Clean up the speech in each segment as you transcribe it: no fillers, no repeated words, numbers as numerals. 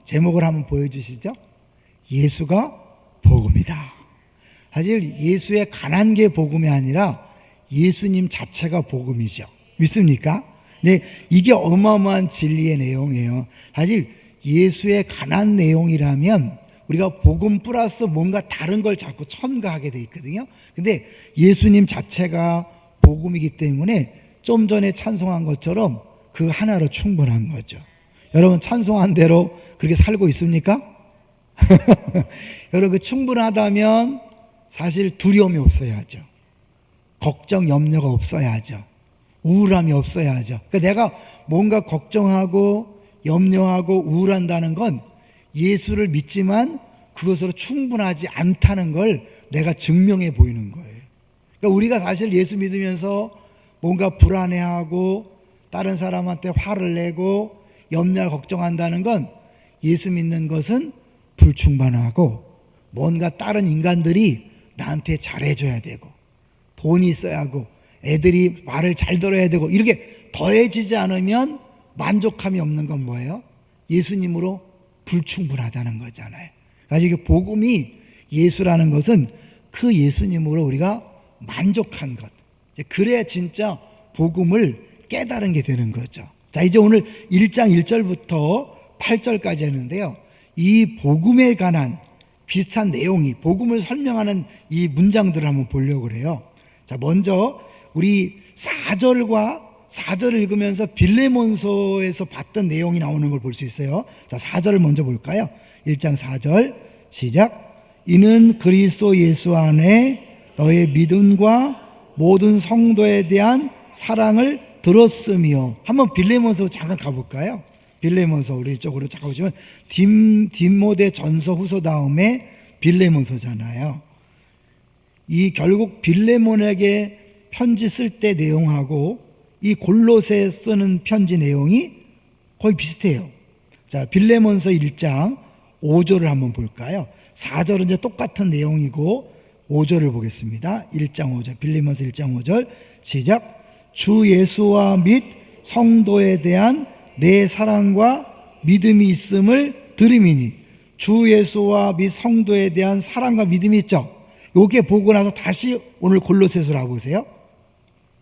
제목을 한번 보여주시죠. 예수가 복음이다. 사실 예수의 가난 게 복음이 아니라 예수님 자체가 복음이죠. 믿습니까? 네, 이게 어마어마한 진리의 내용이에요. 사실 예수의 가난 내용이라면 우리가 복음 플러스 뭔가 다른 걸 자꾸 첨가하게 돼 있거든요. 근데 예수님 자체가 복음이기 때문에 좀 전에 찬송한 것처럼 그 하나로 충분한 거죠. 여러분 찬송한 대로 그렇게 살고 있습니까? 여러분 충분하다면 사실 두려움이 없어야죠. 걱정, 염려가 없어야죠. 우울함이 없어야죠. 그러니까 내가 뭔가 걱정하고 염려하고 우울한다는 건 예수를 믿지만 그것으로 충분하지 않다는 걸 내가 증명해 보이는 거예요. 그러니까 우리가 사실 예수 믿으면서 뭔가 불안해하고 다른 사람한테 화를 내고 염려 걱정한다는 건 예수 믿는 것은 불충만하고 뭔가 다른 인간들이 나한테 잘해줘야 되고 돈이 있어야 하고 애들이 말을 잘 들어야 되고 이렇게 더해지지 않으면 만족함이 없는 건 뭐예요? 예수님으로 불충분하다는 거잖아요. 그래서 이게 복음이 예수라는 것은 그 예수님으로 우리가 만족한 것. 그래야 진짜 복음을 깨달은 게 되는 거죠. 자, 이제 오늘 1장 1절부터 8절까지 했는데요. 이 복음에 관한 비슷한 내용이 복음을 설명하는 이 문장들을 한번 보려고 그래요. 자, 먼저 우리 4절을 읽으면서 빌레몬서에서 봤던 내용이 나오는 걸 볼 수 있어요. 자, 4절을 먼저 볼까요? 1장 4절 시작. 이는 그리스도 예수 안에 너의 믿음과 모든 성도에 대한 사랑을 들었으며. 한번 빌레몬서 잠깐 가볼까요? 빌레몬서 우리 이쪽으로 잠깐 보시면 디모데 전서 후서 다음에 빌레몬서잖아요. 이 결국 빌레몬에게 편지 쓸 때 내용하고 이 골로새 쓰는 편지 내용이 거의 비슷해요. 자, 빌레몬서 1장 5절을 한번 볼까요? 4절은 이제 똑같은 내용이고 5절을 보겠습니다. 1장 5절, 빌레몬서 1장 5절 시작. 주 예수와 및 성도에 대한 내 사랑과 믿음이 있음을 들음이니. 주 예수와 및 성도에 대한 사랑과 믿음이 있죠. 요게 보고 나서 다시 오늘 골로새서로 와보세요.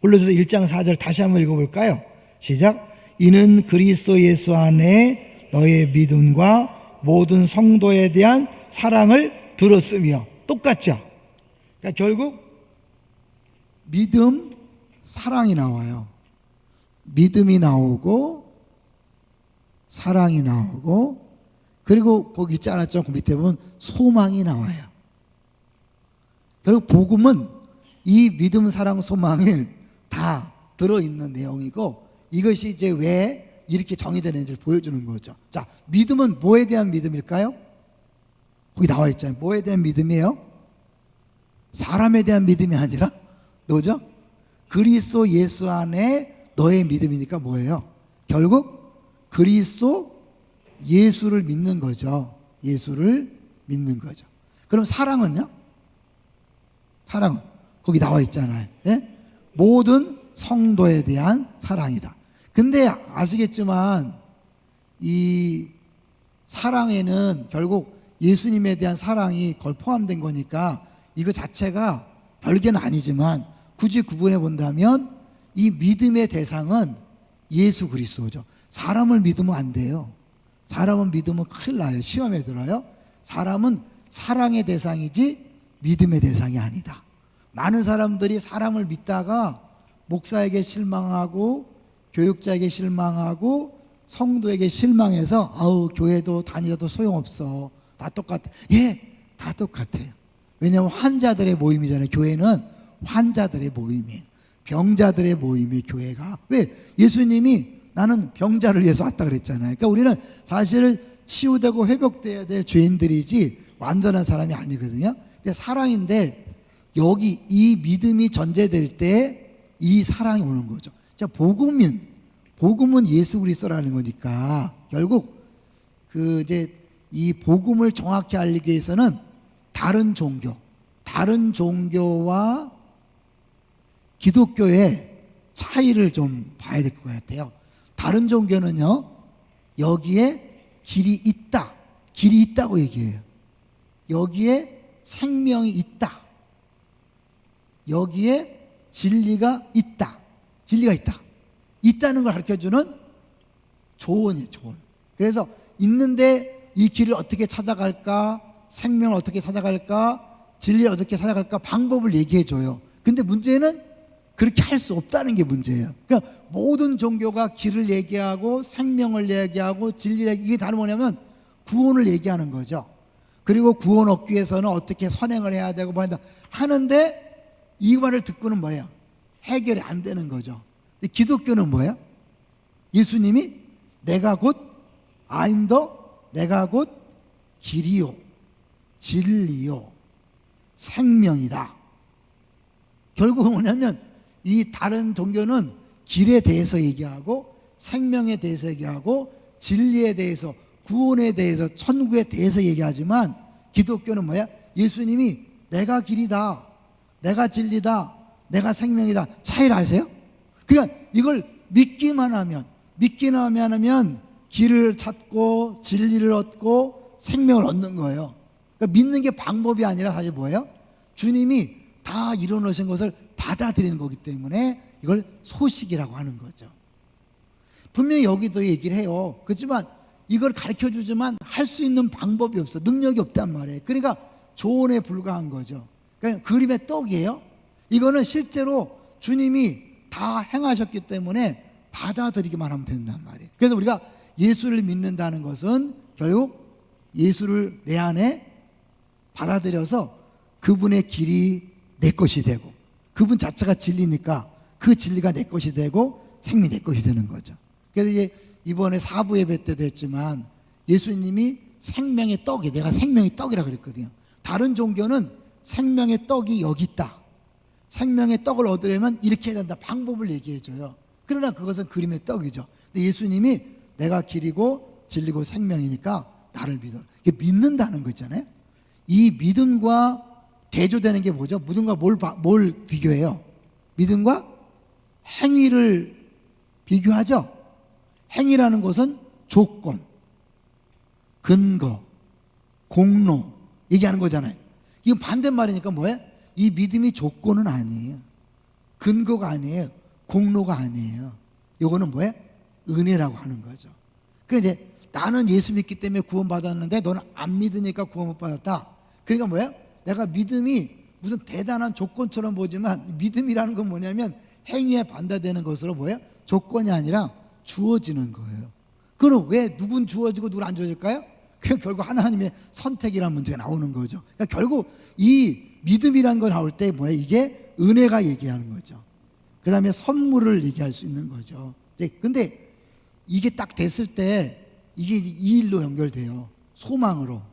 골로새서 1장 4절 다시 한번 읽어볼까요? 시작. 이는 그리스도 예수 안에 너의 믿음과 모든 성도에 대한 사랑을 들었으며. 똑같죠? 그러니까 결국 믿음, 사랑이 나와요. 믿음이 나오고 사랑이 나오고 그리고 거기 있지 않았죠? 그 밑에 보면 소망이 나와요. 결국 복음은 이 믿음, 사랑, 소망이 다 들어있는 내용이고 이것이 이제 왜 이렇게 정의되는지를 보여주는 거죠. 자, 믿음은 뭐에 대한 믿음일까요? 거기 나와 있잖아요. 뭐에 대한 믿음이에요? 사람에 대한 믿음이 아니라 뭐죠? 그리스도 예수 안에 너의 믿음이니까 뭐예요? 결국 그리스도 예수를 믿는 거죠. 예수를 믿는 거죠. 그럼 사랑은요? 사랑은 거기 나와 있잖아요. 예? 모든 성도에 대한 사랑이다. 근데 아시겠지만 이 사랑에는 결국 예수님에 대한 사랑이 거의 포함된 거니까 이거 자체가 별개는 아니지만 굳이 구분해 본다면 이 믿음의 대상은 예수 그리스도죠. 사람을 믿으면 안 돼요. 사람은 믿으면 큰일 나요. 시험에 들어요. 사람은 사랑의 대상이지 믿음의 대상이 아니다. 많은 사람들이 사람을 믿다가 목사에게 실망하고 교육자에게 실망하고 성도에게 실망해서 아우 교회도 다니어도 소용없어. 다 똑같아. 예, 다 똑같아요. 왜냐하면 환자들의 모임이잖아요. 교회는 환자들의 모임이에요. 병자들의 모임이에요. 교회가. 왜? 예수님이 나는 병자를 위해서 왔다 그랬잖아요. 그러니까 우리는 사실 치유되고 회복돼야 될 죄인들이지 완전한 사람이 아니거든요. 근데 사랑인데 여기 이 믿음이 전제될 때 이 사랑이 오는 거죠. 자, 복음은 예수 그리스도라는 거니까 결국 그 이제 이 복음을 정확히 알리기 위해서는 다른 종교와 기독교의 차이를 좀 봐야 될 것 같아요. 다른 종교는요, 여기에 길이 있다. 길이 있다고 얘기해요. 여기에 생명이 있다. 여기에 진리가 있다. 진리가 있다. 있다는 걸 가르쳐주는 조언이에요. 조언. 그래서 있는데 이 길을 어떻게 찾아갈까, 생명을 어떻게 찾아갈까, 진리를 어떻게 찾아갈까 방법을 얘기해줘요. 근데 문제는 그렇게 할 수 없다는 게 문제예요. 그러니까 모든 종교가 길을 얘기하고 생명을 얘기하고 진리를 이게 다른 뭐냐면 구원을 얘기하는 거죠. 그리고 구원 얻기 위해서는 어떻게 선행을 해야 되고 뭐 한다 하는데 이 말을 듣고는 뭐예요? 해결이 안 되는 거죠. 근데 기독교는 뭐예요? 예수님이 내가 곧 I'm the, 내가 곧 길이요 진리요 생명이다. 결국은 뭐냐면 이 다른 종교는 길에 대해서 얘기하고 생명에 대해서 얘기하고 진리에 대해서 구원에 대해서 천국에 대해서 얘기하지만 기독교는 뭐야? 예수님이 내가 길이다, 내가 진리다, 내가 생명이다. 차이를 아세요? 그러니까 이걸 믿기만 하면 길을 찾고 진리를 얻고 생명을 얻는 거예요. 그러니까 믿는 게 방법이 아니라 사실 뭐예요? 주님이 다 이뤄놓으신 것을 받아들이는 거기 때문에 이걸 소식이라고 하는 거죠. 분명히 여기도 얘기를 해요. 그렇지만 이걸 가르쳐주지만 할 수 있는 방법이 없어. 능력이 없단 말이에요. 그러니까 조언에 불과한 거죠. 그러니까 그림의 떡이에요. 이거는 실제로 주님이 다 행하셨기 때문에 받아들이기만 하면 된단 말이에요. 그래서 우리가 예수를 믿는다는 것은 결국 예수를 내 안에 받아들여서 그분의 길이 내 것이 되고 그분 자체가 진리니까 그 진리가 내 것이 되고 생명이 내 것이 되는 거죠. 그래서 이제 이번에 사부 예배 때도 했지만 예수님이 생명의 떡이, 내가 생명의 떡이라고 그랬거든요. 다른 종교는 생명의 떡이 여기 있다, 생명의 떡을 얻으려면 이렇게 해야 된다, 방법을 얘기해줘요. 그러나 그것은 그림의 떡이죠. 근데 예수님이 내가 길이고 진리고 생명이니까 나를 믿어. 이게 믿는다는 거 있잖아요. 이 믿음과 대조되는 게 뭐죠? 믿음과 뭘 비교해요? 믿음과 행위를 비교하죠. 행위라는 것은 조건, 근거, 공로 얘기하는 거잖아요. 이건 반대말이니까 뭐예요? 이 믿음이 조건은 아니에요. 근거가 아니에요. 공로가 아니에요. 이거는 뭐예요? 은혜라고 하는 거죠. 그러니까 이제 나는 예수 믿기 때문에 구원받았는데 너는 안 믿으니까 구원 못 받았다. 그러니까 뭐예요? 내가 믿음이 무슨 대단한 조건처럼 보지만 믿음이라는 건 뭐냐면 행위에 반대되는 것으로 뭐예요? 조건이 아니라 주어지는 거예요. 그럼 왜 누군 주어지고 누군 안 주어질까요? 그 결국 하나님의 선택이라는 문제가 나오는 거죠. 그러니까 결국 이 믿음이라는 거 나올 때 뭐예요? 이게 은혜가 얘기하는 거죠. 그 다음에 선물을 얘기할 수 있는 거죠. 근데 이게 딱 됐을 때 이게 이 일로 연결돼요. 소망으로.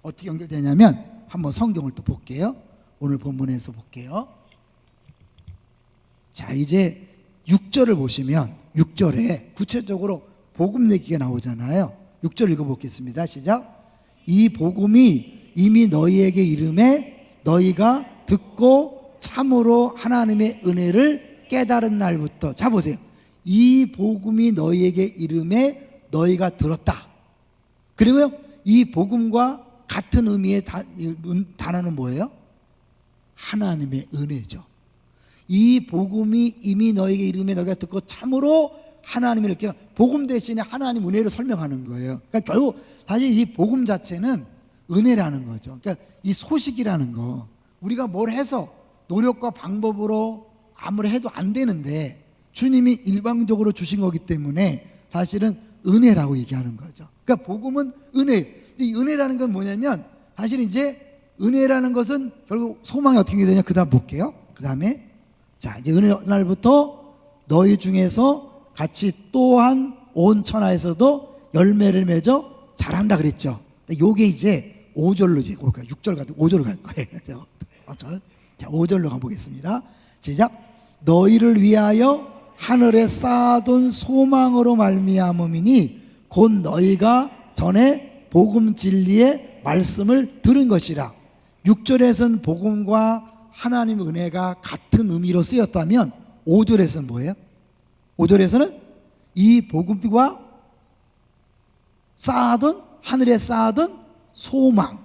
어떻게 연결되냐면 한번 성경을 또 볼게요. 오늘 본문에서 볼게요. 자, 이제 6절을 보시면 6절에 구체적으로 복음 얘기가 나오잖아요. 6절 읽어보겠습니다. 시작. 이 복음이 이미 너희에게 이름에 너희가 듣고 참으로 하나님의 은혜를 깨달은 날부터. 자, 보세요. 이 복음이 너희에게 이름에 너희가 들었다. 그리고요, 이 복음과 같은 의미의 단어는 뭐예요? 하나님의 은혜죠. 이 복음이 이미 너에게 이름에 너희가 듣고 참으로 하나님을 이렇게 복음 대신에 하나님 은혜를 설명하는 거예요. 그러니까 결국 사실 이 복음 자체는 은혜라는 거죠. 그러니까 이 소식이라는 거, 우리가 뭘 해서 노력과 방법으로 아무리 해도 안 되는데 주님이 일방적으로 주신 거기 때문에 사실은 은혜라고 얘기하는 거죠. 그러니까 복음은 은혜. 이 은혜라는 건 뭐냐면 사실 이제 은혜라는 것은 결국 소망이 어떻게 되냐, 그 다음 볼게요. 그 다음에 자, 이제 은혜 날부터 너희 중에서 같이 또한 온 천하에서도 열매를 맺어 자란다 그랬죠. 요게 이제 5절로 이제 올까요? 6절 가도 5절로 갈 거예요. 5절. 자, 5절로 가보겠습니다. 시작. 너희를 위하여 하늘에 쌓아둔 소망으로 말미암음이니 곧 너희가 전에 복음 진리의 말씀을 들은 것이라. 6절에서는 복음과 하나님의 은혜가 같은 의미로 쓰였다면 5절에서는 뭐예요? 5절에서는 이 복음과 쌓아둔, 하늘에 쌓아둔 소망.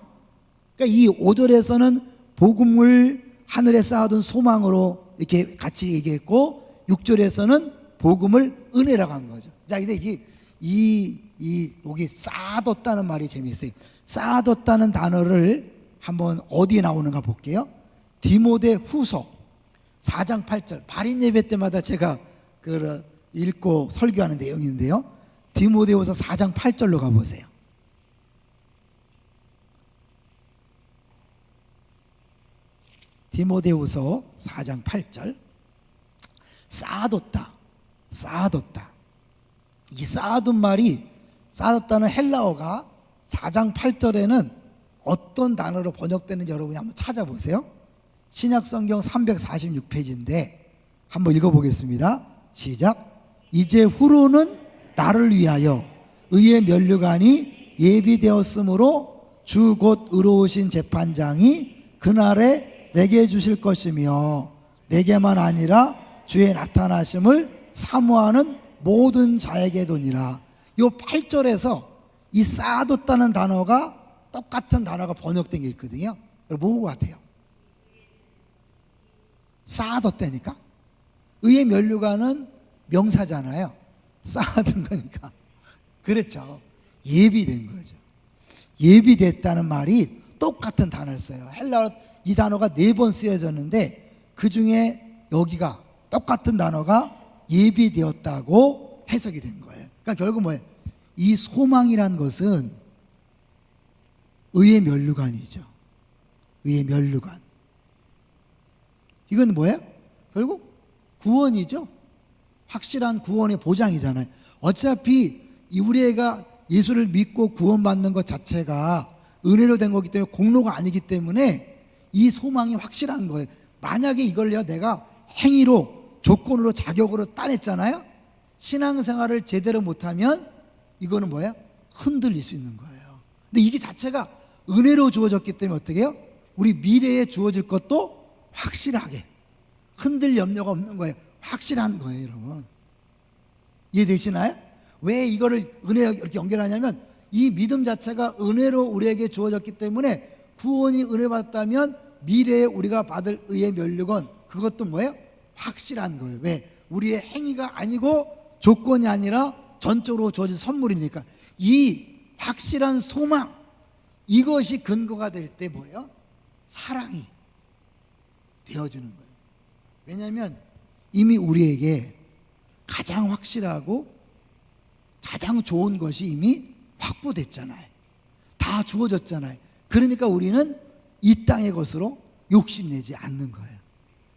그러니까 이 5절에서는 복음을 하늘에 쌓아둔 소망으로 이렇게 같이 얘기했고 6절에서는 복음을 은혜라고 한 거죠. 자, 근데 여기 쌓아뒀다는 말이 재미있어요. 쌓아뒀다는 단어를 한번 어디에 나오는가 볼게요. 디모데 후서 4장 8절. 발인 예배 때마다 제가 읽고 설교하는 내용인데요. 디모데후서 4장 8절로 가보세요. 디모데후서 4장 8절. 쌓아뒀다. 이 쌓아둔 말이, 쌓아뒀다는 헬라어가 4장 8절에는 어떤 단어로 번역되는지 여러분이 한번 찾아보세요. 신약성경 346페이지인데 한번 읽어보겠습니다. 시작. 이제 후로는 나를 위하여 의의 면류관이 예비되었으므로 주 곧 의로우신 재판장이 그날에 내게 주실 것이며 내게만 아니라 주의 나타나심을 사모하는 모든 자에게도니라. 이 8절에서 이 쌓아뒀다는 단어가 똑같은 단어가 번역된 게 있거든요. 뭐고 같아요? 쌓아뒀다니까. 의의 면류관은 명사잖아요. 쌓아둔 거니까. 그렇죠. 예비된 거죠. 예비됐다는 말이 똑같은 단어를 써요. 헬라어 이 단어가 4번 쓰여졌는데 그 중에 여기가 똑같은 단어가 예비되었다고 해석이 된 거예요. 그러니까 결국 뭐예요? 이 소망이란 것은 의의 면류관이죠. 의의 면류관. 이건 뭐예요? 결국 구원이죠. 확실한 구원의 보장이잖아요. 어차피 우리가 예수를 믿고 구원받는 것 자체가 은혜로 된 거기 때문에 공로가 아니기 때문에 이 소망이 확실한 거예요. 만약에 이걸요 내가 행위로 조건으로 자격으로 따냈잖아요. 신앙생활을 제대로 못하면 이거는 뭐예요? 흔들릴 수 있는 거예요. 근데 이게 자체가 은혜로 주어졌기 때문에 어떻게 해요? 우리 미래에 주어질 것도 확실하게 흔들 염려가 없는 거예요. 확실한 거예요, 여러분. 이해되시나요? 왜 이거를 은혜 이렇게 연결하냐면 이 믿음 자체가 은혜로 우리에게 주어졌기 때문에 구원이 은혜 받았다면 미래에 우리가 받을 의의 면류관 그것도 뭐예요? 확실한 거예요. 왜? 우리의 행위가 아니고 조건이 아니라 전적으로 주어진 선물이니까. 이 확실한 소망 이것이 근거가 될 때 뭐예요? 사랑이 되어지는 거예요. 왜냐하면 이미 우리에게 가장 확실하고 가장 좋은 것이 이미 확보됐잖아요. 다 주어졌잖아요. 그러니까 우리는 이 땅의 것으로 욕심내지 않는 거예요.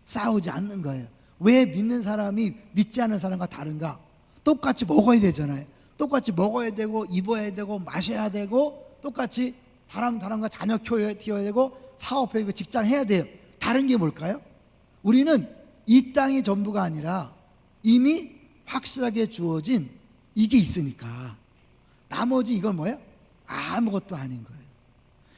싸우지 않는 거예요. 왜 믿는 사람이 믿지 않는 사람과 다른가? 똑같이 먹어야 되잖아요. 똑같이 먹어야 되고 입어야 되고 마셔야 되고 똑같이 사람과 자녀 키워야 되고 사업해야 되고 직장 해야 돼요. 다른 게 뭘까요? 우리는 이 땅이 전부가 아니라 이미 확실하게 주어진 이게 있으니까 나머지 이건 뭐예요? 아무것도 아닌 거예요.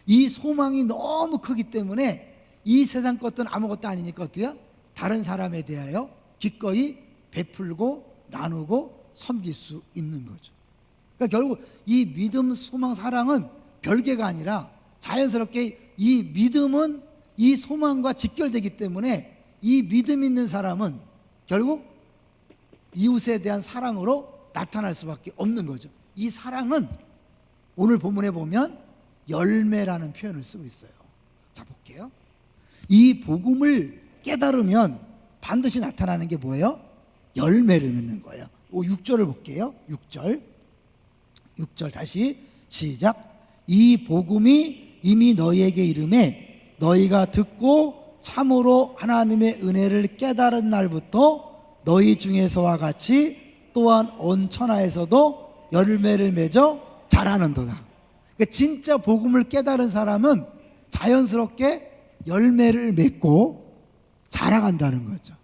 이 소망이 너무 크기 때문에 이 세상 것들은 아무것도 아니니까 어때요? 다른 사람에 대하여 기꺼이 베풀고 나누고 섬길 수 있는 거죠. 그러니까 결국 이 믿음, 소망, 사랑은 별개가 아니라 자연스럽게 이 믿음은 이 소망과 직결되기 때문에 이 믿음 있는 사람은 결국 이웃에 대한 사랑으로 나타날 수밖에 없는 거죠. 이 사랑은 오늘 본문에 보면 열매라는 표현을 쓰고 있어요. 자, 볼게요. 이 복음을 깨달으면 반드시 나타나는 게 뭐예요? 열매를 맺는 거예요. 6절을 볼게요. 6절 다시 시작. 이 복음이 이미 너희에게 이름에 너희가 듣고 참으로 하나님의 은혜를 깨달은 날부터 너희 중에서와 같이 또한 온 천하에서도 열매를 맺어 자라는도다. 그러니까 진짜 복음을 깨달은 사람은 자연스럽게 열매를 맺고 자라간다는 거죠.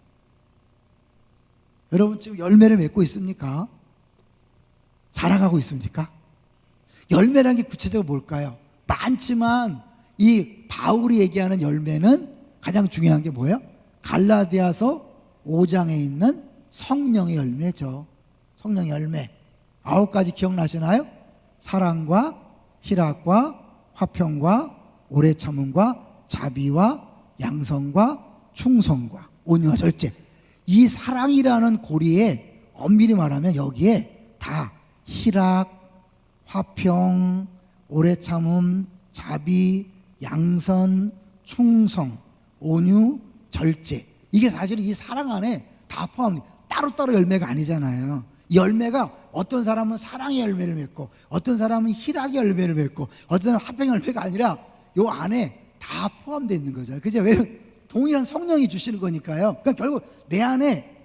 여러분 지금 열매를 맺고 있습니까? 자라가고 있습니까? 열매라는 게 구체적으로 뭘까요? 많지만 이 바울이 얘기하는 열매는 가장 중요한 게 뭐예요? 갈라디아서 5장에 있는 성령의 열매죠. 성령의 열매 9가지 기억나시나요? 사랑과 희락과 화평과 오래 참음과 자비와 양선과 충성과 온유와 절제. 이 사랑이라는 고리에 엄밀히 말하면 여기에 다 희락, 화평, 오래 참음, 자비, 양선, 충성, 온유, 절제. 이게 사실은 이 사랑 안에 다 포함됩니다. 따로따로 열매가 아니잖아요. 이 열매가 어떤 사람은 사랑의 열매를 맺고 어떤 사람은 희락의 열매를 맺고 어떤 사람은 화평의 열매가 아니라 요 안에 다 포함되어 있는 거잖아요. 그죠? 왜? 동일한 성령이 주시는 거니까요. 그러니까 결국 내 안에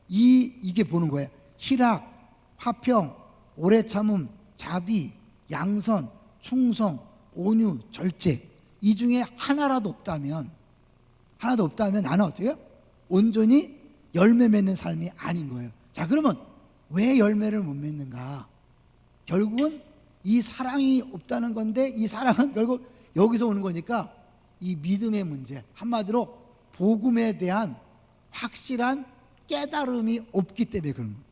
이게 보는 거예요. 희락, 화평, 오래 참음, 자비, 양선, 충성, 온유, 절제. 이 중에 하나도 없다면 나는 어떻게 해요? 온전히 열매 맺는 삶이 아닌 거예요. 자, 그러면 왜 열매를 못 맺는가? 결국은 이 사랑이 없다는 건데, 이 사랑은 결국 여기서 오는 거니까 이 믿음의 문제, 한마디로 복음에 대한 확실한 깨달음이 없기 때문에 그런 거예요.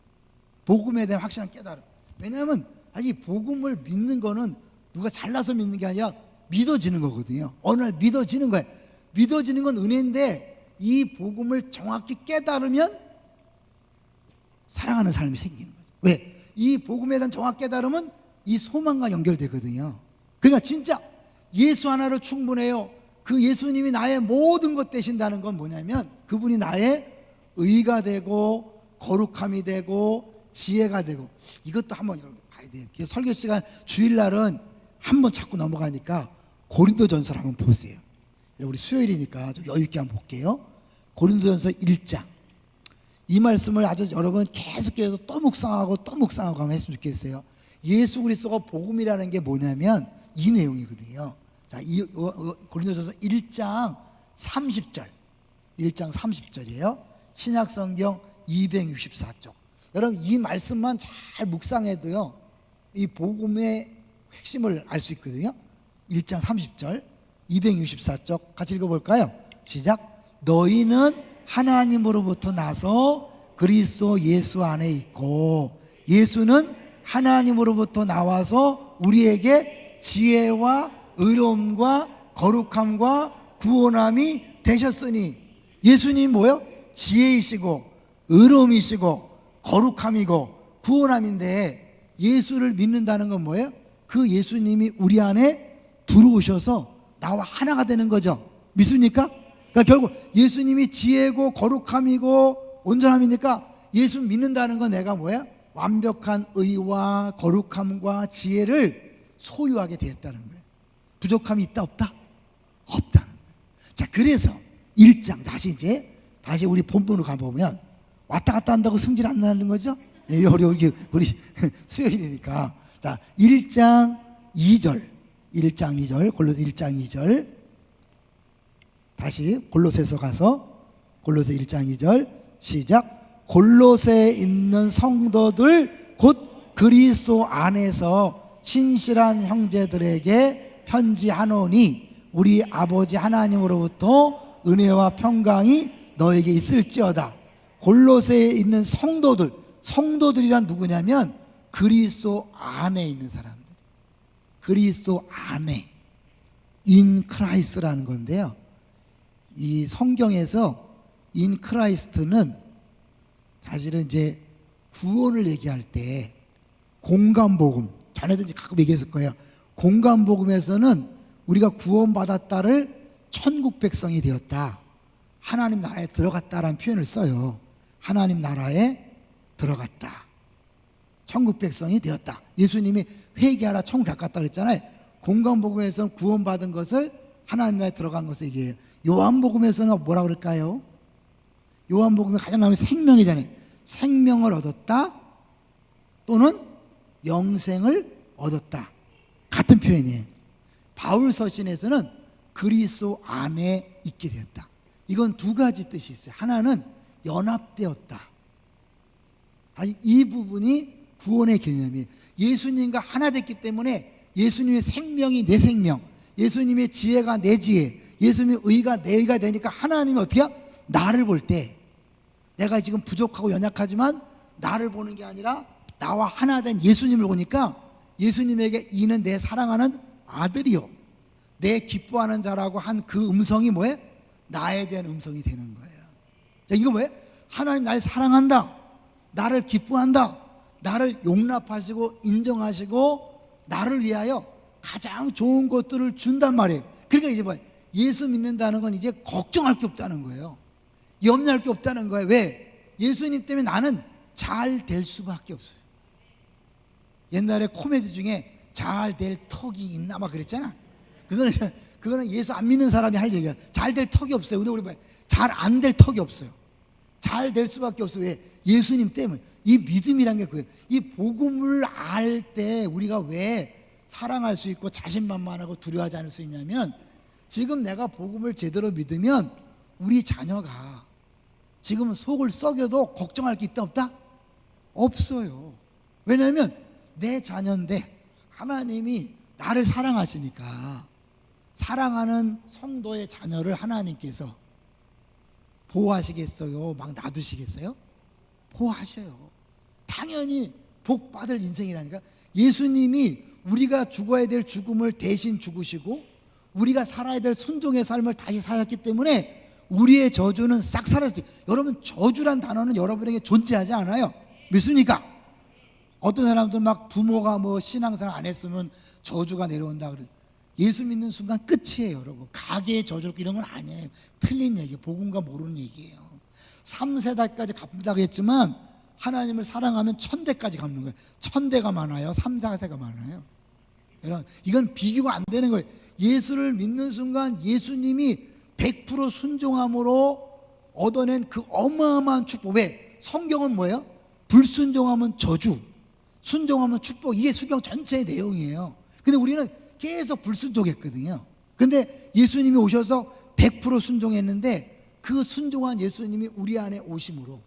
복음에 대한 확실한 깨달음. 왜냐하면 사실 복음을 믿는 거는 누가 잘나서 믿는 게 아니라 믿어지는 거거든요. 어느 날 믿어지는 거예요. 믿어지는 건 은혜인데 이 복음을 정확히 깨달으면 사랑하는 삶이 생기는 거예요. 왜? 이 복음에 대한 정확 깨달음은 이 소망과 연결되거든요. 그러니까 진짜 예수 하나로 충분해요. 그 예수님이 나의 모든 것 되신다는 건 뭐냐면 그분이 나의 의가 되고 거룩함이 되고 지혜가 되고. 이것도 한번 여러분 봐야 돼요. 그래서 설교 시간 주일날은 한번 자꾸 넘어가니까 고린도전서를 한번 보세요. 우리 수요일이니까 좀 여유 있게 한번 볼게요. 고린도전서 1장. 이 말씀을 아주 여러분 계속해서 또 묵상하고 한번 했으면 좋겠어요. 예수 그리스도가 복음이라는 게 뭐냐면 이 내용이거든요. 자, 고린도전서 1장 30절. 1장 30절이에요. 신약성경 264쪽. 여러분 이 말씀만 잘 묵상해도요, 이 복음의 핵심을 알 수 있거든요. 1장 30절 264쪽 같이 읽어볼까요? 시작. 너희는 하나님으로부터 나서 그리스도 예수 안에 있고 예수는 하나님으로부터 나와서 우리에게 지혜와 의로움과 거룩함과 구원함이 되셨으니. 예수님 뭐예요? 지혜이시고 의로움이시고 거룩함이고 구원함인데, 예수를 믿는다는 건 뭐예요? 그 예수님이 우리 안에 들어오셔서 나와 하나가 되는 거죠. 믿습니까? 그러니까 결국 예수님이 지혜고 거룩함이고 온전함이니까 예수 믿는다는 건 내가 뭐야? 완벽한 의와 거룩함과 지혜를 소유하게 되었다는 거예요. 부족함이 있다 없다? 없다는 거예요. 자, 그래서 1장 다시 우리 본문으로 가보면 왔다 갔다 한다고 승질 안 나는 거죠? 네, 우리 수요일이니까. 자, 1장 2절 골로새 1장 2절 다시 골로새서 가서 골로새 1장 2절 시작. 골로새에 있는 성도들 곧 그리스도 안에서 신실한 형제들에게 편지하노니 우리 아버지 하나님으로부터 은혜와 평강이 너에게 있을지어다. 골로새에 있는 성도들이란 누구냐면 그리스도 안에 있는 사람들. 그리스도 안에 in Christ라는 건데요, 이 성경에서 in Christ는 사실은 이제 구원을 얘기할 때 공감복음, 전에도 가끔 얘기했을 거예요. 공감복음에서는 우리가 구원받았다를 천국 백성이 되었다, 하나님 나라에 들어갔다라는 표현을 써요. 하나님 나라에 들어갔다, 천국 백성이 되었다. 예수님이 회개하라 천국 가깝다 그랬잖아요. 공감복음에서는 구원받은 것을 하나님 나라에 들어간 것을 얘기해요. 요한복음에서는 뭐라 그럴까요? 요한복음에 가장 나오는 생명이잖아요. 생명을 얻었다 또는 영생을 얻었다, 같은 표현이에요. 바울 서신에서는 그리스도 안에 있게 되었다. 이건 두 가지 뜻이 있어요. 하나는 연합되었다. 이 부분이 구원의 개념이에요. 예수님과 하나 됐기 때문에 예수님의 생명이 내 생명, 예수님의 지혜가 내 지혜, 예수님의 의가 내 의가 되니까 하나님이 어떻게 해요? 나를 볼 때 내가 지금 부족하고 연약하지만 나를 보는 게 아니라 나와 하나 된 예수님을 보니까 예수님에게 이는 내 사랑하는 아들이요 내 기뻐하는 자라고 한 그 음성이 뭐예요? 나에 대한 음성이 되는 거예요. 자, 이거 뭐예요? 하나님 나를 사랑한다, 나를 기뻐한다, 나를 용납하시고 인정하시고 나를 위하여 가장 좋은 것들을 준단 말이에요. 그러니까 이제 뭐예요? 예수 믿는다는 건 이제 걱정할 게 없다는 거예요. 염려할 게 없다는 거예요. 왜? 예수님 때문에 나는 잘 될 수밖에 없어요. 옛날에 코미디 중에 잘 될 턱이 있나 막 그랬잖아. 그거는 예수 안 믿는 사람이 할 얘기야. 잘 될 턱이 없어요. 근데 우리 뭐야? 잘 안 될 턱이 없어요. 잘 될 수밖에 없어요. 왜? 예수님 때문에. 이 믿음이란 게 그거예요. 이 복음을 알 때 우리가 왜 사랑할 수 있고 자신만만하고 두려워하지 않을 수 있냐면, 지금 내가 복음을 제대로 믿으면 우리 자녀가 지금 속을 썩여도 걱정할 게 있다 없다? 없어요. 왜냐하면 내 자녀인데 하나님이 나를 사랑하시니까, 사랑하는 성도의 자녀를 하나님께서 보호하시겠어요? 막 놔두시겠어요? 보호하셔요. 당연히 복 받을 인생이라니까. 예수님이 우리가 죽어야 될 죽음을 대신 죽으시고 우리가 살아야 될 순종의 삶을 다시 사셨기 때문에 우리의 저주는 싹 사라졌어요. 여러분, 저주란 단어는 여러분에게 존재하지 않아요. 믿습니까? 어떤 사람들 막 부모가 뭐 신앙생활 안 했으면 저주가 내려온다 그래. 예수 믿는 순간 끝이에요, 여러분. 가계의 저주 이런 건 아니에요. 틀린 얘기예요. 복음과 모르는 얘기예요. 3세대까지 갚는다고 했지만 하나님을 사랑하면 1000대까지 갚는 거예요. 1000대가 많아요? 3, 4세가 많아요? 여러분, 이건 비교가 안 되는 거예요. 예수를 믿는 순간 예수님이 100% 순종함으로 얻어낸 그 어마어마한 축복. 왜? 성경은 뭐예요? 불순종하면 저주, 순종하면 축복. 이게 성경 전체의 내용이에요. 근데 우리는 계속 불순종했거든요. 근데 예수님이 오셔서 100% 순종했는데, 그 순종한 예수님이 우리 안에 오심으로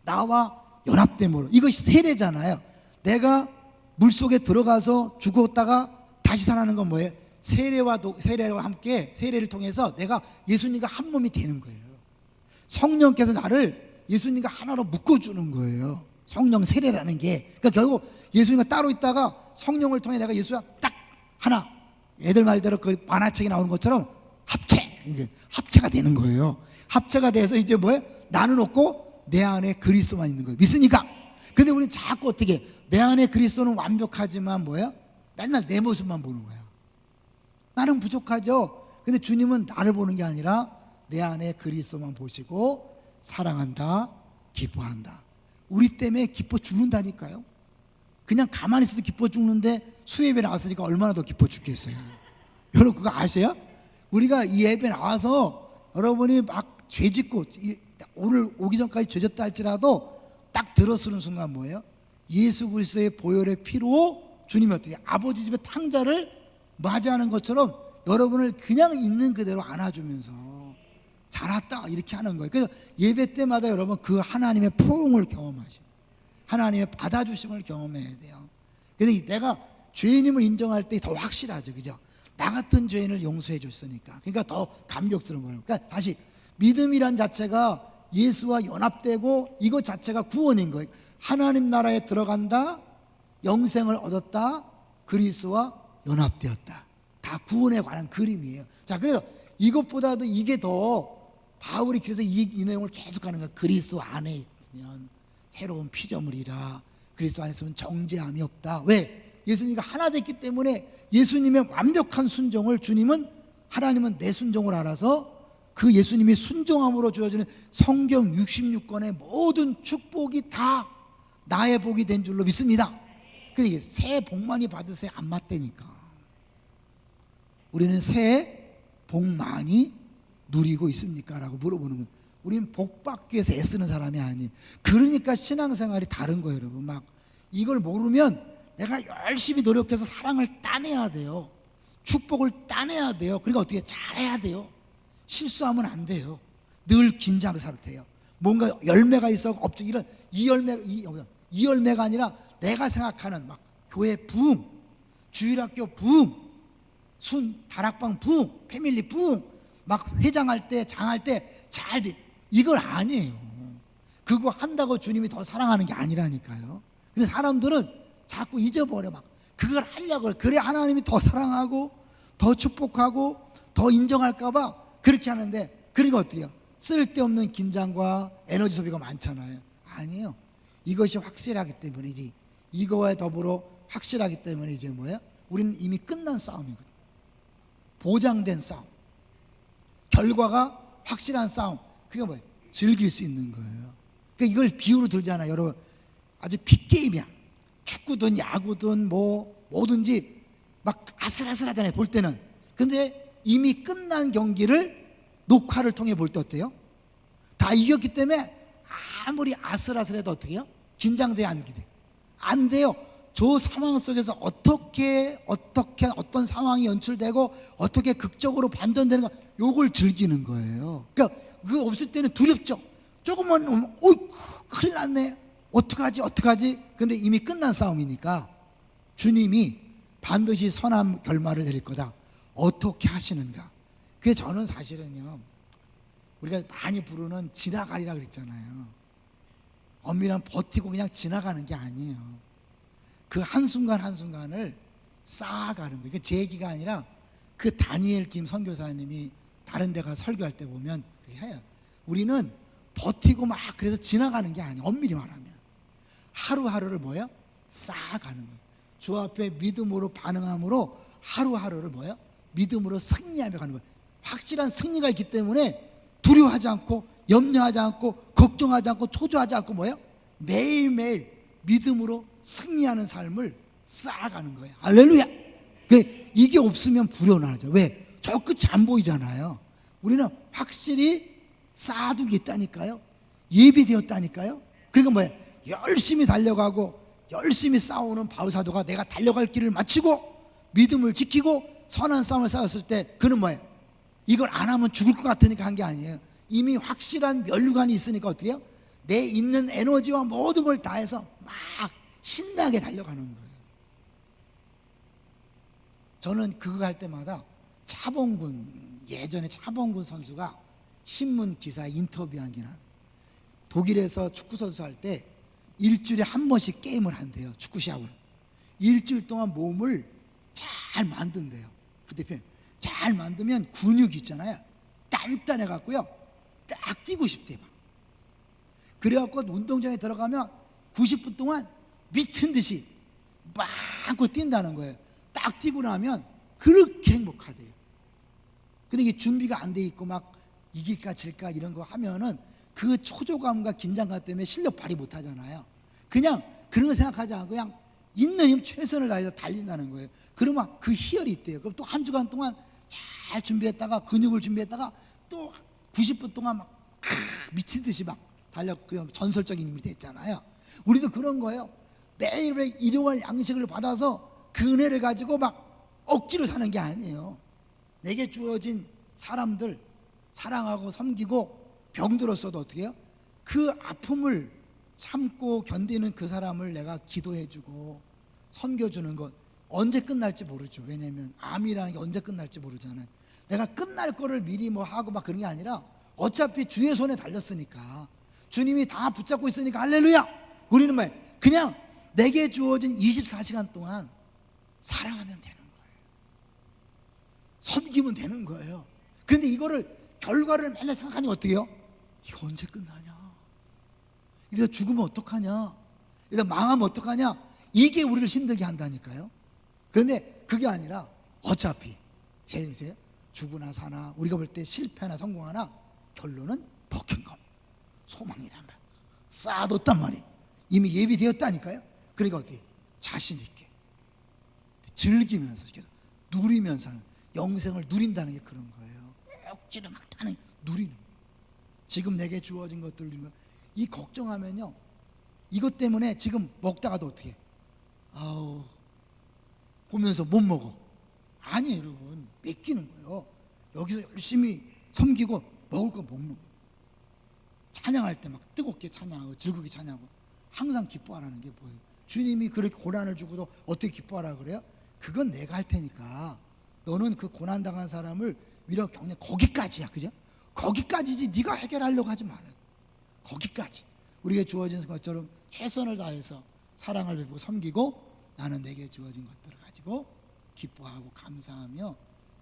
나와 연합됨으로, 이것이 세례잖아요. 내가 물속에 들어가서 죽었다가 다시 살아나는 건 뭐예요? 세례와 함께, 세례를 통해서 내가 예수님과 한 몸이 되는 거예요. 성령께서 나를 예수님과 하나로 묶어주는 거예요. 성령 세례라는 게. 그러니까 결국 예수님과 따로 있다가 성령을 통해 내가 예수와 딱 하나, 애들 말대로 그 만화책에 나오는 것처럼 합체가 되는 거예요. 합체가 돼서 이제 뭐예요? 나는 없고 내 안에 그리스도만 있는 거예요. 믿습니까? 근데 우리는 자꾸 어떻게, 내 안에 그리스도는 완벽하지만 뭐예요? 맨날 내 모습만 보는 거야. 나는 부족하죠. 근데 주님은 나를 보는 게 아니라 내 안에 그리스도만 보시고 사랑한다, 기뻐한다. 우리 때문에 기뻐 죽는다니까요. 그냥 가만히 있어도 기뻐 죽는데 수예배 나왔으니까 얼마나 더 기뻐 죽겠어요. 여러분 그거 아세요? 우리가 이 예배 나와서 여러분이 막 죄짓고, 오늘 오기 전까지 죄졌다 할지라도 딱 들어서는 순간 뭐예요? 예수 그리스도의 보혈의 피로 주님이 어떻게 아버지 집의 탕자를 맞이하는 것처럼 여러분을 그냥 있는 그대로 안아주면서 잘 왔다 이렇게 하는 거예요. 그래서 예배 때마다 여러분 그 하나님의 포옹을 경험하시고 하나님의 받아주심을 경험해야 돼요. 근데 내가 죄인임을 인정할 때 더 확실하죠. 그죠? 나 같은 죄인을 용서해 줬으니까. 그러니까 더 감격스러운 거예요. 그러니까 다시, 믿음이란 자체가 예수와 연합되고 이것 자체가 구원인 거예요. 하나님 나라에 들어간다, 영생을 얻었다, 그리스도와 연합되었다. 다 구원에 관한 그림이에요. 자, 그래서 이것보다도 이게 더, 바울이 그래서 이 내용을 계속 하는 거예요. 그리스도 안에 있으면 새로운 피조물이라, 그리스도 안에 있으면 정죄함이 없다. 왜? 예수님과 하나 됐기 때문에 예수님의 완벽한 순종을 주님은, 하나님은 내 순종을 알아서 그 예수님이 순종함으로 주어지는 성경 66권의 모든 축복이 다 나의 복이 된 줄로 믿습니다. 근데 이게 새해 복 많이 받으세요? 안 맞다니까. 우리는 새해 복 많이 누리고 있습니까? 라고 물어보는 거예요. 우리는 복 받기 위해서 애쓰는 사람이 아니에요. 그러니까 신앙생활이 다른 거예요, 여러분. 막 이걸 모르면 내가 열심히 노력해서 사랑을 따내야 돼요. 축복을 따내야 돼요. 그러니까 어떻게 잘해야 돼요. 실수하면 안 돼요. 늘 긴장 상태예요. 뭔가 열매가 있어 없죠. 이런 이 열매가 아니라 내가 생각하는 막 교회 부흥, 주일학교 부흥, 다락방 부흥, 패밀리 부흥, 막 회장할 때, 장할 때 잘 돼. 이걸 아니에요. 그거 한다고 주님이 더 사랑하는 게 아니라니까요. 근데 사람들은 자꾸 잊어버려. 막 그걸 하려고. 그래 하나님이 더 사랑하고 더 축복하고 더 인정할까봐 그렇게 하는데, 그러니까 어때요? 쓸데없는 긴장과 에너지 소비가 많잖아요. 아니에요. 이것이 확실하기 때문이지. 이거와 더불어 확실하기 때문에 이제 뭐예요? 우리는 이미 끝난 싸움이거든. 보장된 싸움, 결과가 확실한 싸움. 그게 뭐예요? 즐길 수 있는 거예요. 그러니까 이걸 비유로 들잖아요. 여러분, 아주 빅게임이야. 축구든 야구든 뭐든지 막 아슬아슬하잖아요, 볼 때는. 근데 이미 끝난 경기를 녹화를 통해 볼 때 어때요? 다 이겼기 때문에 아무리 아슬아슬해도 어떻게 해요? 긴장돼야 안 기대? 안 돼요. 저 상황 속에서 어떻게 어떤 상황이 연출되고 어떻게 극적으로 반전되는 거, 요걸 즐기는 거예요. 그러니까 그거 없을 때는 두렵죠. 조금만 오면 큰일 났네, 어떡하지. 근데 이미 끝난 싸움이니까 주님이 반드시 선한 결말을 내릴 거다. 어떻게 하시는가. 그게 저는 사실은요, 우리가 많이 부르는 지나가리라 그랬잖아요. 엄밀한 버티고 그냥 지나가는 게 아니에요. 그 한순간 한순간을 쌓아가는 거예요. 제 얘기가 아니라 그 다니엘 김 선교사님이 다른 데 가서 설교할 때 보면 그렇게 해요. 우리는 버티고 막 그래서 지나가는 게 아니에요. 엄밀히 말하면 하루하루를 뭐예요? 쌓아가는 거예요. 주 앞에 믿음으로 반응함으로 하루하루를 뭐예요? 믿음으로 승리하며 가는 거예요. 확실한 승리가 있기 때문에 두려워하지 않고 염려하지 않고 걱정하지 않고 초조하지 않고 뭐예요? 매일매일 믿음으로 승리하는 삶을 쌓아가는 거예요. 할렐루야. 이게 없으면 불안하죠. 왜? 저 끝이 안 보이잖아요. 우리는 확실히 쌓아둔 게 있다니까요. 예비되었다니까요. 그러니까 뭐예요? 열심히 달려가고 열심히 싸우는 바울사도가 내가 달려갈 길을 마치고 믿음을 지키고 선한 싸움을 싸웠을 때 그는 뭐예요? 이걸 안 하면 죽을 것 같으니까 한 게 아니에요. 이미 확실한 면류관이 있으니까 어떻게 해요? 내 있는 에너지와 모든 걸 다해서 막 신나게 달려가는 거예요. 저는 그거 할 때마다 예전에 차범근 선수가 신문 기사에 인터뷰한 게 나요. 독일에서 축구 선수 할 때 일주일에 한 번씩 게임을 한대요. 축구 시합을. 일주일 동안 몸을 잘 만든대요. 그 대표님, 잘 만들면 근육이 있잖아요, 단단해 갖고요 딱 뛰고 싶대요. 그래갖고 운동장에 들어가면 90분 동안 미친 듯이 마음껏 뛴다는 거예요. 딱 뛰고 나면 그렇게 행복하대요. 근데 이게 준비가 안 돼 있고 막 이길까 질까 이런 거 하면은 그 초조감과 긴장감 때문에 실력 발휘 못 하잖아요. 그냥 그런 거 생각하지 않고 그냥 있는 힘 최선을 다해서 달린다는 거예요. 그러면 그 희열이 있대요. 그럼 또 한 주간 동안 잘 준비했다가 근육을 준비했다가 또 90분 동안 막 미친 듯이 막 그 전설적인 인물이 됐잖아요. 우리도 그런 거예요. 매일매일 일용할 양식을 받아서 그 은혜를 가지고 막 억지로 사는 게 아니에요. 내게 주어진 사람들 사랑하고 섬기고 병들었어도 어떻게 해요? 그 아픔을 참고 견디는 그 사람을 내가 기도해주고 섬겨주는 것, 언제 끝날지 모르죠. 왜냐면 암이라는 게 언제 끝날지 모르잖아요. 내가 끝날 거를 미리 뭐 하고 막 그런 게 아니라 어차피 주의 손에 달렸으니까, 주님이 다 붙잡고 있으니까 할렐루야. 우리는 뭐예요? 그냥 내게 주어진 24시간 동안 사랑하면 되는 거예요. 섬기면 되는 거예요. 근데 이거를 결과를 맨날 생각하니 어떻게 해요? 이거 언제 끝나냐, 이러다 죽으면 어떡하냐, 이러다 망하면 어떡하냐, 이게 우리를 힘들게 한다니까요. 그런데 그게 아니라 어차피 이제 죽으나 사나 우리가 볼 때 실패나 성공하나 결론은 버킹검, 소망이란 말 쌓아뒀단 말이에요. 이미 예비되었다니까요. 그러니까 어떻게 자신 있게 즐기면서 누리면서 하는, 영생을 누린다는 게 그런 거예요. 억지로 막 타는, 누리는 거예요. 지금 내게 주어진 것들, 이 걱정하면요, 이것 때문에 지금 먹다가도 어떻게 아우 보면서 못 먹어. 아니에요 여러분, 맡기는 거예요. 여기서 열심히 섬기고 먹을 거 못 먹어. 찬양할 때 막 뜨겁게 찬양하고 즐겁게 찬양하고 항상 기뻐하라는 게 뭐예요? 주님이 그렇게 고난을 주고도 어떻게 기뻐하라 그래요? 그건 내가 할 테니까 너는 그 고난당한 사람을 위로 격려, 거기까지야. 그죠? 거기까지지 네가 해결하려고 하지 말아요. 거기까지 우리에게 주어진 것처럼 최선을 다해서 사랑을 베푸고 섬기고 나는 내게 주어진 것들을 가지고 기뻐하고 감사하며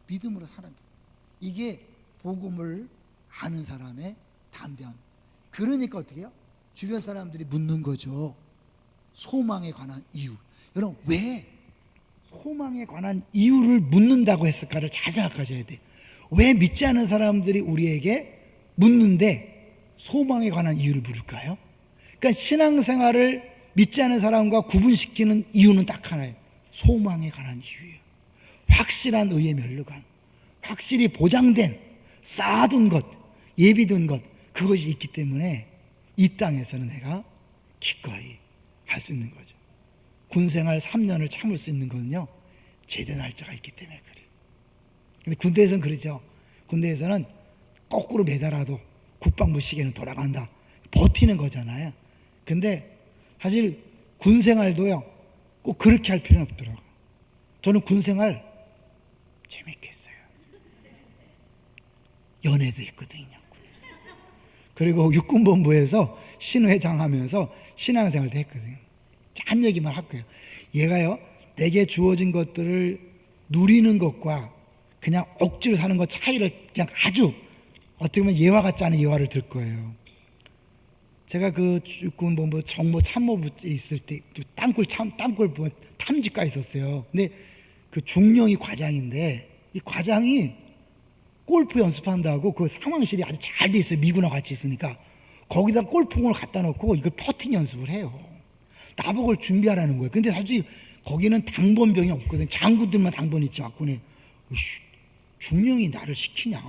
믿음으로 살아간다. 이게 복음을 아는 사람의 담대함. 그러니까 어떻게 해요? 주변 사람들이 묻는 거죠. 소망에 관한 이유. 여러분, 왜 소망에 관한 이유를 묻는다고 했을까를 잘 생각하셔야 돼요. 왜 믿지 않은 사람들이 우리에게 묻는데 소망에 관한 이유를 물을까요? 그러니까 신앙생활을 믿지 않은 사람과 구분시키는 이유는 딱 하나예요. 소망에 관한 이유예요. 확실한 의의 면류관, 확실히 보장된 쌓아둔 것, 예비둔 것, 그것이 있기 때문에 이 땅에서는 내가 기꺼이 할 수 있는 거죠. 군생활 3년을 참을 수 있는 거는요, 제대 날짜가 있기 때문에 그래요. 근데 군대에서는 그러죠. 군대에서는 거꾸로 매달아도 국방부 시계는 돌아간다. 버티는 거잖아요. 근데 사실 군생활도요, 꼭 그렇게 할 필요는 없더라고요. 저는 군생활 재밌게 했어요. 연애도 했거든요. 그리고 육군본부에서 신회장 하면서 신앙생활도 했거든요. 한 얘기만 할 거예요. 얘가요, 내게 주어진 것들을 누리는 것과 그냥 억지로 사는 것 차이를 그냥 아주 어떻게 보면 예화 같지 않은 예화를 들 거예요. 제가 그 육군본부 정모 참모부에 있을 때 땅굴 탐지과에 있었어요. 근데 그 중령이 과장인데 이 과장이 골프 연습한다고 그 상황실이 아주 잘 돼 있어요. 미군하고 같이 있으니까. 거기다 골프공을 갖다 놓고 이걸 퍼팅 연습을 해요. 나보고 준비하라는 거예요. 근데 사실 거기는 당번병이 없거든. 장군들만 당번 있지, 막군에. 중령이 나를 시키냐?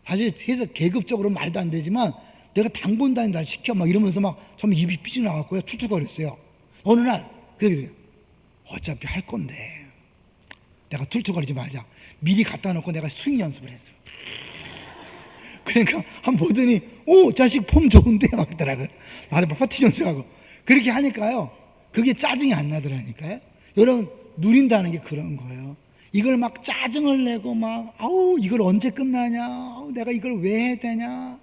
사실 해서 계급적으로 말도 안 되지만 내가 당번단이 날 시켜 막 이러면서 막 처음에 입이 삐져 나갔고요. 툴툴거렸어요. 어느 날 그래서 어차피 할 건데 내가 툴툴거리지 말자. 미리 갖다 놓고 내가 스윙 연습을 했어요. 그러니까 한번 보더니 오, 자식 폼 좋은데 막 그러더라고요. 나도 막 퍼팅 연습하고 그렇게 하니까요, 그게 짜증이 안 나더라니까요. 여러분, 누린다는 게 그런 거예요. 이걸 막 짜증을 내고 막 아우 이걸 언제 끝나냐, 아우, 내가 이걸 왜 해야 되냐.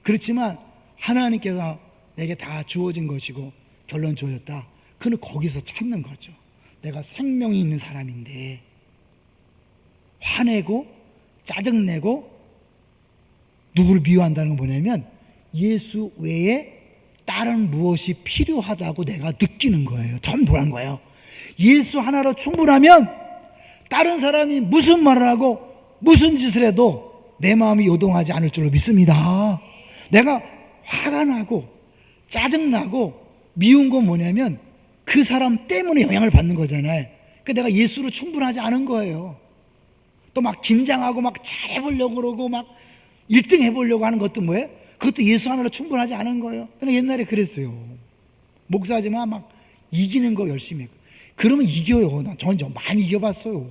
그렇지만 하나님께서 내게 다 주어진 것이고 결론 주어졌다. 그는 거기서 찾는 거죠. 내가 생명이 있는 사람인데 화내고 짜증내고 누구를 미워한다는 건 뭐냐면 예수 외에 다른 무엇이 필요하다고 내가 느끼는 거예요. 참 놀란 거예요. 예수 하나로 충분하면 다른 사람이 무슨 말을 하고 무슨 짓을 해도 내 마음이 요동하지 않을 줄로 믿습니다. 내가 화가 나고 짜증나고 미운 건 뭐냐면 그 사람 때문에 영향을 받는 거잖아요. 그러니까 내가 예수로 충분하지 않은 거예요. 또 막 긴장하고 막 잘해보려고 그러고 막 1등 해보려고 하는 것도 뭐예요? 그것도 예수 하나로 충분하지 않은 거예요. 그러니까 옛날에 그랬어요. 목사지만 막 이기는 거 열심히 했고. 그러면 이겨요. 저는 좀 많이 이겨봤어요.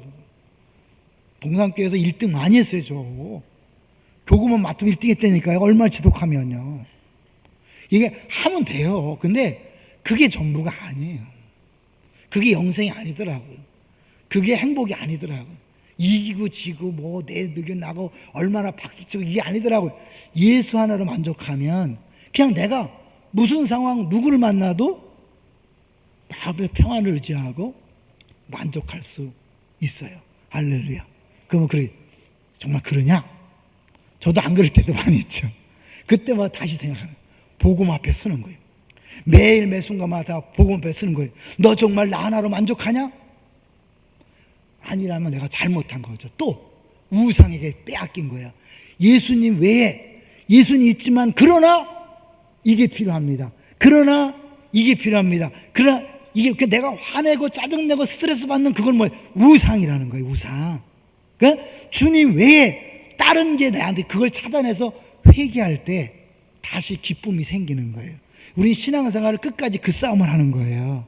동산교회에서 1등 많이 했어요. 저 교구만 맡으면 1등 했다니까요. 얼마나 지독하면요. 이게 하면 돼요. 근데 그게 전부가 아니에요. 그게 영생이 아니더라고요. 그게 행복이 아니더라고요. 이기고 지고 뭐 내 의견 나고 얼마나 박수치고 이게 아니더라고요. 예수 하나로 만족하면 그냥 내가 무슨 상황 누구를 만나도 마음의 평안을 의지하고 만족할 수 있어요. 할렐루야. 그러면 그래, 정말 그러냐? 저도 안 그럴 때도 많이 있죠. 그때마다 다시 생각하는, 복음 앞에 서는 거예요. 매일 매 순간마다 복음 앞에 서는 거예요. 너 정말 나 하나로 만족하냐? 아니라면 내가 잘못한 거죠. 또 우상에게 빼앗긴 거야. 예수님 외에 예수님 있지만 그러나 이게 필요합니다. 그러나 이게 필요합니다. 그러나 이게 내가 화내고 짜증내고 스트레스 받는 그건 뭐예요? 우상이라는 거예요. 우상. 그러니까 주님 외에 다른 게 나한테 그걸 찾아내서 회개할 때 다시 기쁨이 생기는 거예요. 우린 신앙생활을 끝까지 그 싸움을 하는 거예요.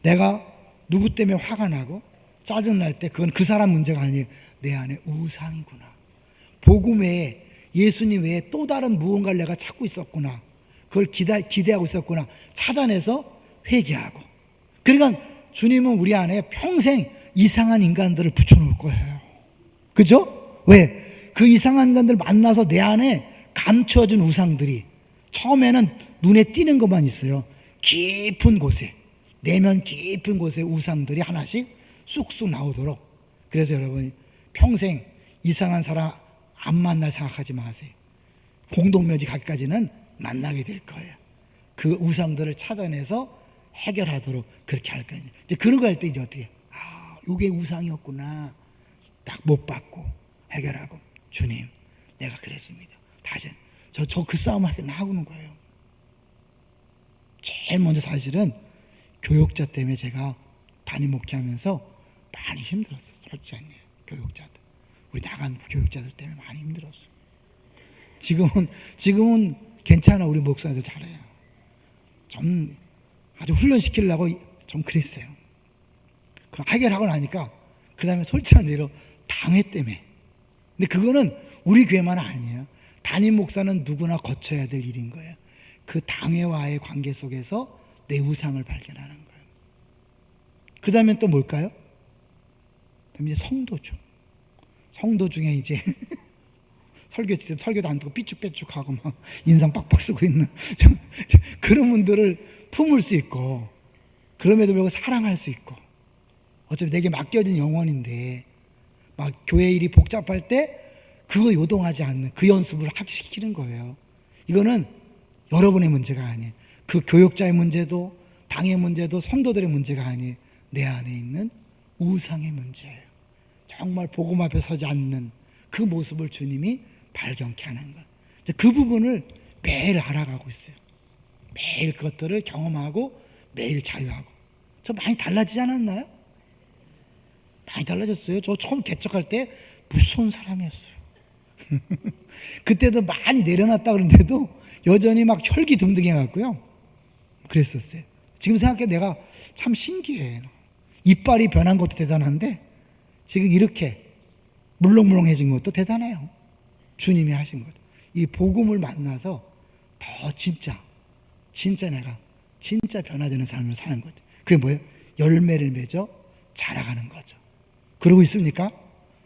내가 누구 때문에 화가 나고 짜증날 때 그건 그 사람 문제가 아니에요. 내 안에 우상이구나. 복음 외에 예수님 외에 또 다른 무언가를 내가 찾고 있었구나. 그걸 기대하고 있었구나. 찾아내서 회개하고. 그러니까 주님은 우리 안에 평생 이상한 인간들을 붙여놓을 거예요. 그죠? 왜? 그 이상한 인간들 만나서 내 안에 감추어진 우상들이 처음에는 눈에 띄는 것만 있어요. 깊은 곳에 내면 깊은 곳에 우상들이 하나씩 쑥쑥 나오도록. 그래서 여러분 평생 이상한 사람 안 만날 생각하지 마세요. 공동묘지 가기까지는 만나게 될 거예요. 그 우상들을 찾아내서 해결하도록 그렇게 할 거예요. 이제 그러고 할 때 이제 어떻게? 이게 우상이었구나. 딱 못 받고 해결하고, 주님, 내가 그랬습니다. 다시 저 그 싸움을 하고는 거예요. 제일 먼저 사실은 교육자 때문에 제가 담임 목회하면서 많이 힘들었어요. 솔직히 교육자들, 우리 나간 교육자들 때문에 많이 힘들었어요. 지금은 괜찮아. 우리 목사들 잘해요. 좀 아주 훈련시키려고 좀 그랬어요. 그 해결하고 나니까 그 다음에 솔직한 대로 당회 때문에. 근데 그거는 우리 교회만 아니에요. 담임 목사는 누구나 거쳐야 될 일인 거예요. 그 당회와의 관계 속에서 내 우상을 발견하는 거예요. 그 다음에 또 뭘까요? 그럼 이제 성도죠. 성도 중에 이제 설교도 안 듣고 삐죽빼죽하고 막 인상 빡빡 쓰고 있는 그런 분들을 품을 수 있고, 그럼에도 불구하고 사랑할 수 있고, 어차피 내게 맡겨진 영혼인데 막 교회 일이 복잡할 때 그거 요동하지 않는 그 연습을 하기 시키는 거예요. 이거는 여러분의 문제가 아니에요. 그 교육자의 문제도 당의 문제도 성도들의 문제가 아니에요. 내 안에 있는 우상의 문제예요. 정말 복음 앞에 서지 않는 그 모습을 주님이 발견케 하는 것. 그 부분을 매일 알아가고 있어요. 매일 그것들을 경험하고 매일 자유하고. 저 많이 달라지지 않았나요? 많이 달라졌어요. 저 처음 개척할 때 무서운 사람이었어요. 그때도 많이 내려놨다 그러는데도 여전히 막 혈기등등해 갖고요. 그랬었어요. 지금 생각해 내가 참 신기해. 이빨이 변한 것도 대단한데 지금 이렇게 물렁물렁해진 것도 대단해요. 주님이 하신 것. 이 복음을 만나서 더 진짜 내가 진짜 변화되는 삶을 사는 것. 그게 뭐예요? 열매를 맺어 자라가는 거죠. 그러고 있습니까?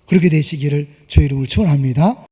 그렇게 되시기를 주의 이름으로 축원합니다.